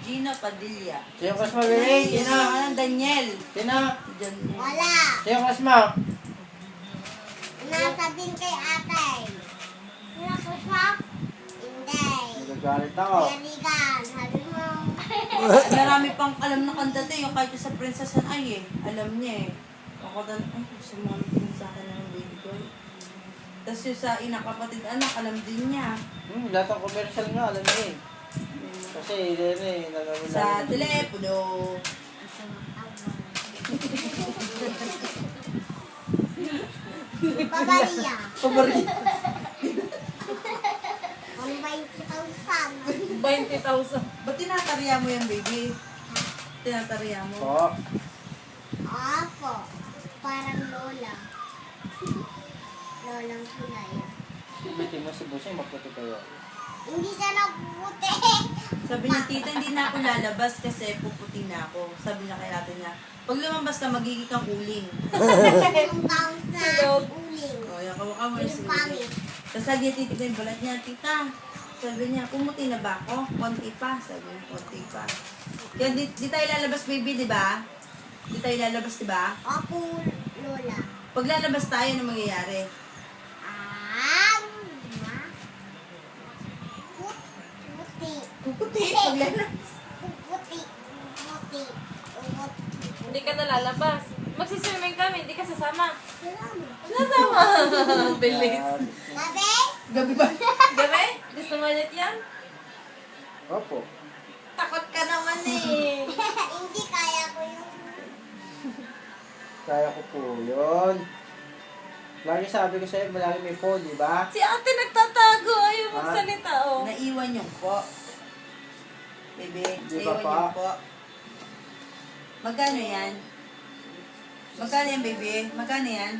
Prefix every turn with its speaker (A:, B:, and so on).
A: Gina Padilla.
B: Sino class mo, baby? Sino?
A: Anong Daniel?
B: Sino?
A: Daniel.
C: Wala.
B: Sino class mo?
C: Nasa din kay atay. Nasa siya? Hindi.
B: Nagagalit ako.
C: Kaibigan, sabi mo.
A: Marami pang alam na kanta to, yung kahit sa Princess and I alam niya Ako dan, ay, gusto mo kami sa akin ng baby ko. Tapos yung sa inakapatid anak, alam din niya.
B: Lahat ng commercial nga, alam niya eh. Kasi yun eh, nalaman
A: Sa telepono.
C: Babaliya.
A: Paborito.
C: Ang 20,000.
A: 20,000. Ba't tinatarya mo yan, baby? Tinatarya mo?
B: Po.
C: Ako. Parang lola. Lolang kulay.
B: Bitin mo si Busay, maputi kayo.
C: Hindi siya napuputi.
A: Sabi niya, tita, hindi na ako lalabas kasi puputi na ako. Sabi niya kay ate niya, pag lumabas ka, magiging kang uling.
C: Yung pounds na uling.
A: O, yung kawakan mo na
C: Yung pangit.
A: Tapos lagi niya titignan yung balat niya, tita. Sabi niya, pumuti na ba ako? Konti pa. Sabi niya, konti pa. Kaya di tayo lalabas, baby, di ba? Di tayo lalabas, di ba?
C: Ako, lola.
A: Pag lalabas tayo, ano mangyayari?
C: Puti.
A: Puputi. Pag lalabas.
C: Puti. Puti. Puti.
D: Hindi ka nalalabas. Magsiswimming kami, hindi ka sasama.
C: Salamat.
D: Nasama. Bilis.
C: Gabi?
A: Gabi ba?
D: Gabi? Gusto mo ulit yan?
B: Opo.
D: Takot ka naman eh.
C: Hindi kaya ko yung...
B: Kaya ko po yun. Lagi sabi ko sa'yo, malaki may po, di ba?
D: Si ate nagtatago. Ayaw magsalita oh.
A: Naiwan yung po. Baby,
B: Di ba
A: naiwan
B: pa?
A: yung po. Magkano yan? Magkano yan, baby? Magkano yan?